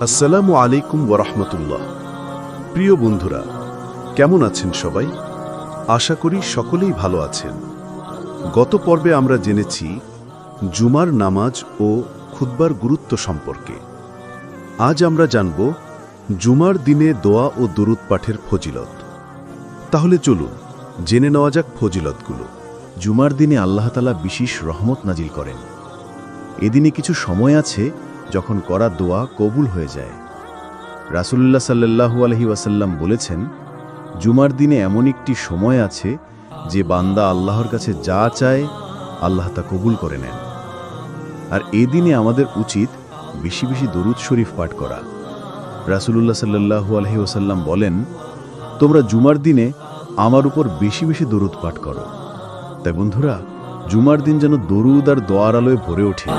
আসসালামু আলাইকুম ওয়া রাহমাতুল্লাহ। প্রিয় বন্ধুরা, কেমন আছেন সবাই? আশা করি সকলেই ভালো আছেন। গত পর্বে আমরা জেনেছি জুমার নামাজ ও খুতবার গুরুত্ব সম্পর্কে। আজ আমরা জানব জুমার দিনে দোয়া ও দুরূদ পাঠের ফজিলত। তাহলে চলুন জেনে নেওয়া যাক ফজিলতগুলো। জুমার দিনে আল্লাহ তাআলা বিশেষ রহমত নাজিল করেন। এদিনে কিছু সময় আছে যখন করা দোয়া কবুল হয়ে যায়। রাসূলুল্লাহ সাল্লাল্লাহু আলাইহি ওয়াসাল্লাম বলেছেন, জুমার দিনে এমন একটি সময় আছে যে বান্দা আল্লাহর কাছে যা চায় আল্লাহ তা কবুল করে নেন। আর এই দিনে আমাদের উচিত বেশি বেশি দরুদ শরীফ পাঠ করা। রাসূলুল্লাহ সাল্লাল্লাহু আলাইহি ওয়াসাল্লাম বলেন, তোমরা জুমার দিনে আমার উপর বেশি বেশি দরুদ পাঠ করো। তাই বন্ধুরা, জুমার দিন যেন দরুদ আর দোয়ার আলোয় ভরে ওঠে।